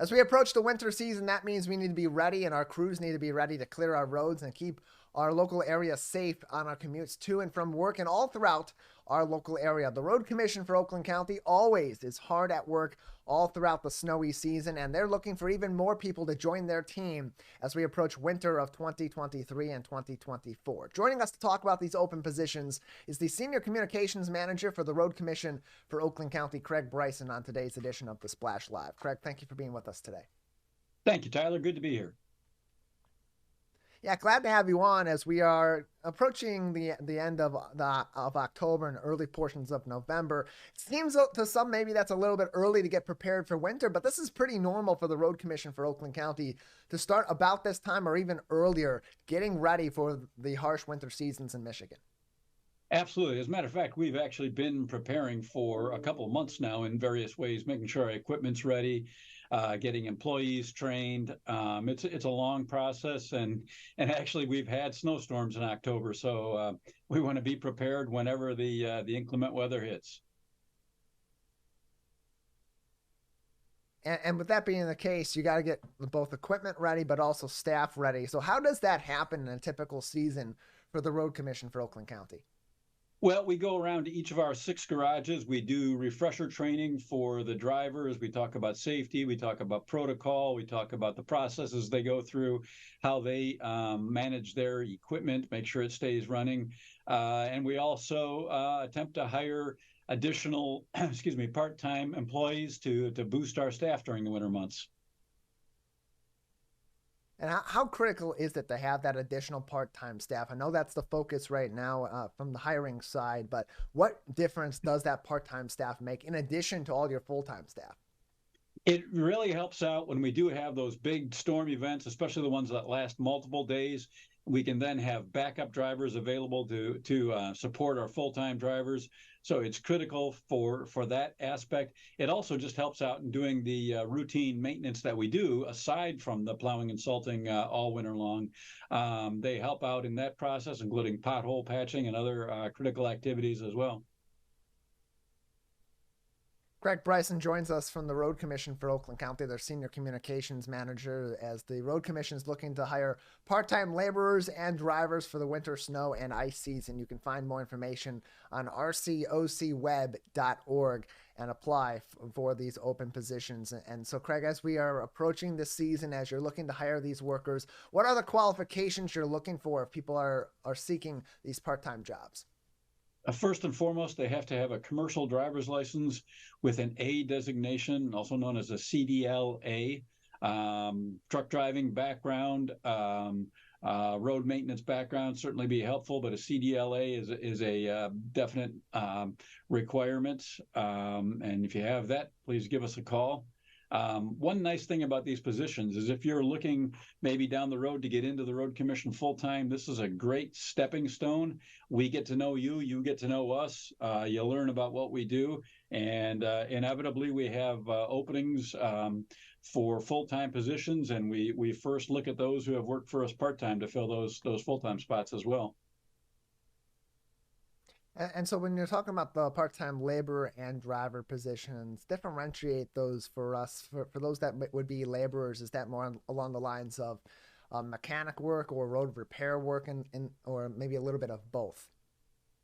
As we approach the winter season, that means we need to be ready and our crews need to be ready to clear our roads and keep our local area safe on our commutes to and from work and all throughout our local area. The Road Commission for Oakland County always is hard at work all throughout the snowy season, and they're looking for even more people to join their team as we approach winter of 2023 and 2024. Joining us to talk about these open positions is the Senior Communications Manager for the Road Commission for Oakland County, Craig Bryson, on today's edition of The Splash Live. Craig, thank you for being with us today. Thank you, Tyler. Good to be here. Yeah, glad to have you on as we are approaching the end of October and early portions of November. It seems to some maybe that's a little bit early to get prepared for winter, but this is pretty normal for the Road Commission for Oakland County to start about this time or even earlier, getting ready for the harsh winter seasons in Michigan. Absolutely. As a matter of fact, we've actually been preparing for a couple of months now in various ways, making sure our equipment's ready, getting employees trained. It's a long process, and actually we've had snowstorms in October, so we want to be prepared whenever the inclement weather hits. And with that being the case, you got to get both equipment ready, but also staff ready. So how does that happen in a typical season for the Road Commission for Oakland County? Well, we go around to each of our 6 garages. We do refresher training for the drivers. We talk about safety. We talk about protocol. We talk about the processes they go through, how they manage their equipment, make sure it stays running. And we also attempt to hire additional, part-time employees to boost our staff during the winter months. And how critical is it to have that additional part-time staff? I know that's the focus right now from the hiring side, but what difference does that part-time staff make in addition to all your full-time staff? It really helps out when we do have those big storm events, especially the ones that last multiple days. We can then have backup drivers available to support our full-time drivers. So it's critical for that aspect. It also just helps out in doing the routine maintenance that we do aside from the plowing and salting all winter long. They help out in that process, including pothole patching and other critical activities as well. Craig Bryson joins us from the Road Commission for Oakland County, their Senior Communications Manager, as the Road Commission is looking to hire part-time laborers and drivers for the winter snow and ice season. You can find more information on rcocweb.org and apply for these open positions. And so, Craig, as we are approaching this season, as you're looking to hire these workers, what are the qualifications you're looking for if people are seeking these part-time jobs? First and foremost, they have to have a commercial driver's license with an A designation, also known as a CDLA, truck driving background, road maintenance background certainly be helpful, but a CDLA is a definite requirement. And if you have that, please give us a call. One nice thing about these positions is if you're looking maybe down the road to get into the Road Commission full-time, this is a great stepping stone. We get to know you, you get to know us, you learn about what we do, and inevitably we have openings for full-time positions, and we first look at those who have worked for us part-time to fill those full-time spots as well. And so when you're talking about the part-time laborer and driver positions, differentiate those for us, for those that would be laborers. Is that more along the lines of mechanic work or road repair work, or maybe a little bit of both?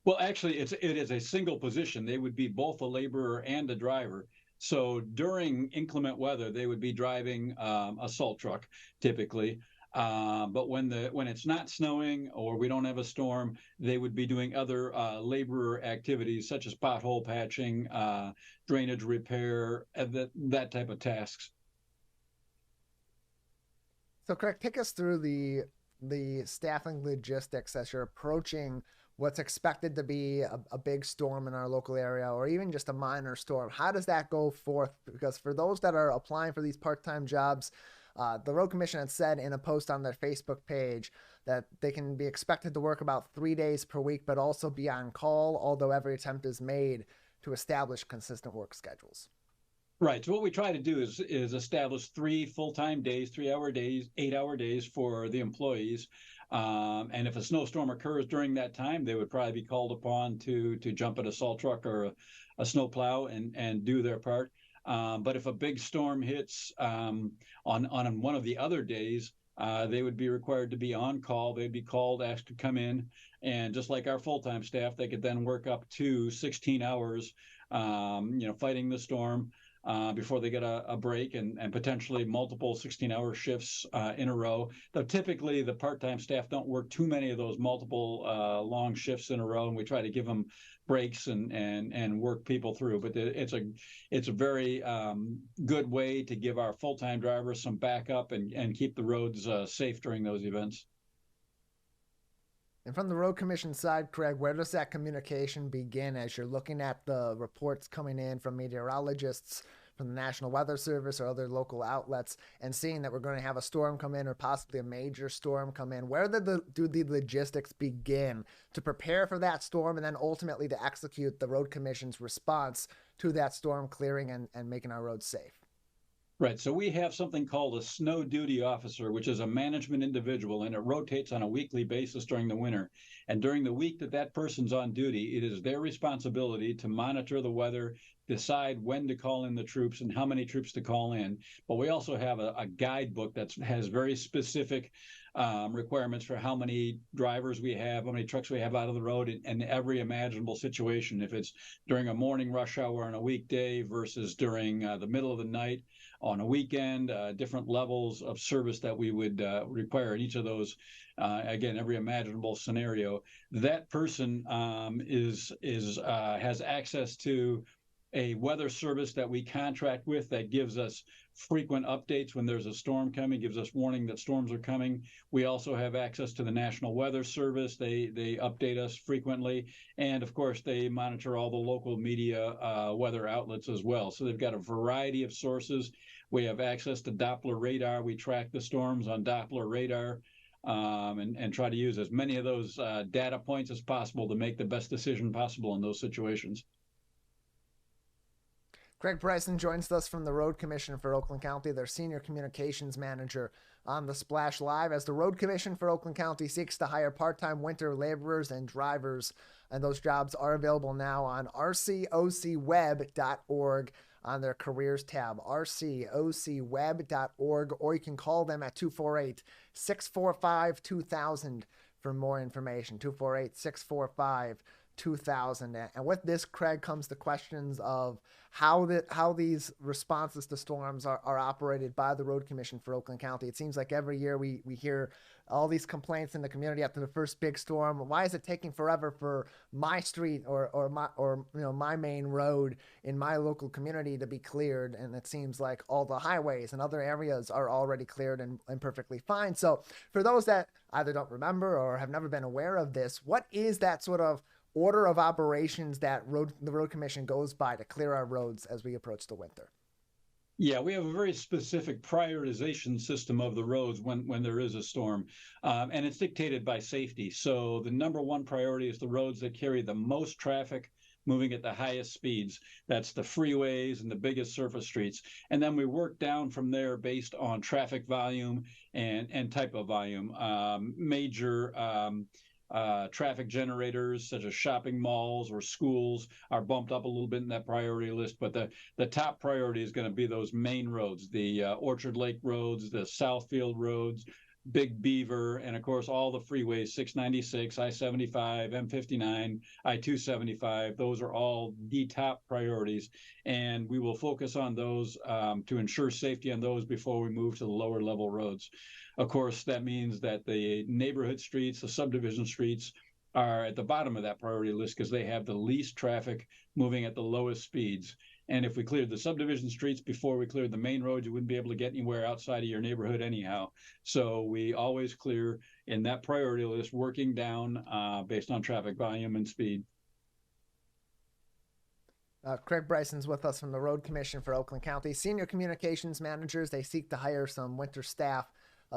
Well, actually, it is a single position. They would be both a laborer and a driver. So during inclement weather, they would be driving a salt truck typically. But when it's not snowing or we don't have a storm, they would be doing other laborer activities such as pothole patching, drainage repair, that type of tasks. So, Craig, take us through the staffing logistics as you're approaching what's expected to be a big storm in our local area, or even just a minor storm. How does that go forth? Because for those that are applying for these part-time jobs, the Road Commission had said in a post on their Facebook page that they can be expected to work about 3 days per week, but also be on call, although every attempt is made to establish consistent work schedules. Right. So what we try to do is establish 3 full-time days, 3-hour days, 8-hour days for the employees. And if a snowstorm occurs during that time, they would probably be called upon to jump in a salt truck or a snow plow and do their part. But if a big storm hits on one of the other days, they would be required to be on call. They'd be called, asked to come in, and just like our full-time staff, they could then work up to 16 hours, fighting the storm before they get a break, and potentially multiple 16-hour shifts in a row. Though typically the part-time staff don't work too many of those multiple long shifts in a row, and we try to give them breaks and work people through. But it's a very good way to give our full-time drivers some backup and keep the roads safe during those events. And from the road commission side, Craig, where does that communication begin as you're looking at the reports coming in from meteorologists, from the National Weather Service or other local outlets, and seeing that we're going to have a storm come in or possibly a major storm come in? Where do the logistics begin to prepare for that storm and then ultimately to execute the road commission's response to that storm clearing and making our roads safe? Right. So we have something called a snow duty officer, which is a management individual, and it rotates on a weekly basis during the winter. And during the week that person's on duty, it is their responsibility to monitor the weather, decide when to call in the troops and how many troops to call in. But we also have a guidebook that has very specific requirements for how many drivers we have, how many trucks we have out of the road in every imaginable situation. If it's during a morning rush hour on a weekday versus during the middle of the night on a weekend, different levels of service that we would require in each of those. Again, every imaginable scenario. That person has access to a weather service that we contract with that gives us frequent updates when there's a storm coming, gives us warning that storms are coming. We also have access to the National Weather Service. They update us frequently. And of course, they monitor all the local media weather outlets as well. So they've got a variety of sources. We have access to Doppler radar. We track the storms on Doppler radar. And try to use as many of those data points as possible to make the best decision possible in those situations. Craig Bryson joins us from the Road Commission for Oakland County, their Senior Communications Manager on the Splash Live, as the Road Commission for Oakland County seeks to hire part-time winter laborers and drivers. And those jobs are available now on rcocweb.org on their careers tab, rcocweb.org, or you can call them at 248-645-2000 for more information, 248-645-2000. And with this, Craig, comes the questions of how these responses to storms are operated by the Road Commission for Oakland County. It seems like every year we hear all these complaints in the community after the first big storm. Why is it taking forever for my street or my main road in my local community to be cleared? And it seems like all the highways and other areas are already cleared and perfectly fine. So for those that either don't remember or have never been aware of this, what is that sort of order of operations that the Road Commission goes by to clear our roads as we approach the winter? Yeah, we have a very specific prioritization system of the roads when there is a storm, and it's dictated by safety. So the number one priority is the roads that carry the most traffic moving at the highest speeds. That's the freeways and the biggest surface streets. And then we work down from there based on traffic volume and type of volume. Major traffic generators such as shopping malls or schools are bumped up a little bit in that priority list, but the top priority is going to be those main roads, the Orchard Lake roads, the Southfield roads, Big Beaver, and of course all the freeways, 696, I-75, M59, I-275. Those are all the top priorities, and we will focus on those to ensure safety on those before we move to the lower level roads. Of course, that means that the neighborhood streets, the subdivision streets, are at the bottom of that priority list because they have the least traffic moving at the lowest speeds. And if we cleared the subdivision streets before we cleared the main roads, you wouldn't be able to get anywhere outside of your neighborhood anyhow. So we always clear in that priority list, working down based on traffic volume and speed. Craig Bryson's with us from the Road Commission for Oakland County. Senior Communications Managers, they seek to hire some winter staff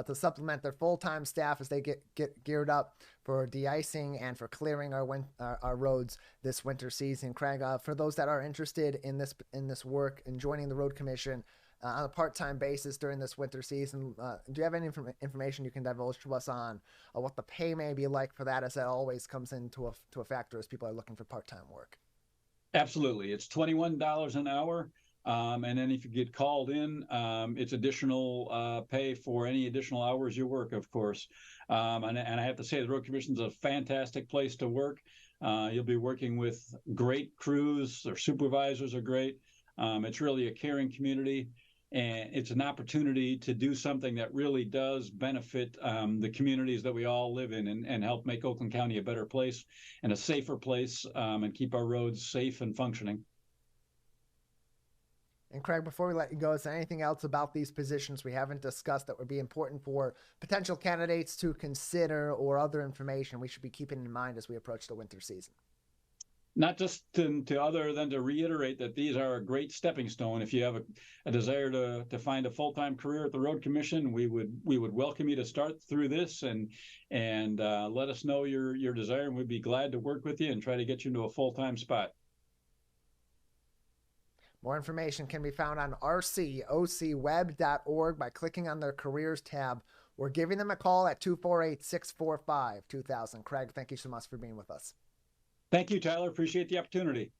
to supplement their full-time staff as they get geared up for de-icing and for clearing our roads this winter season. Craig, for those that are interested in this work and joining the Road Commission on a part-time basis during this winter season, do you have any information you can divulge to us on what the pay may be like for that, as that always comes into a factor as people are looking for part-time work? Absolutely. It's $21 an hour. And then if you get called in, it's additional pay for any additional hours you work, of course. And I have to say, the Road Commission is a fantastic place to work. You'll be working with great crews. Their supervisors are great. It's really a caring community, and it's an opportunity to do something that really does benefit the communities that we all live in, and help make Oakland County a better place and a safer place, and keep our roads safe and functioning. And Craig, before we let you go, is there anything else about these positions we haven't discussed that would be important for potential candidates to consider, or other information we should be keeping in mind as we approach the winter season? Not just to other than to reiterate that these are a great stepping stone. If you have a desire to find a full-time career at the Road Commission, we would welcome you to start through this, and let us know your desire, and we'd be glad to work with you and try to get you into a full-time spot. More information can be found on rcocweb.org by clicking on their careers tab, or giving them a call at 248-645-2000. Craig, thank you so much for being with us. Thank you, Tyler. Appreciate the opportunity.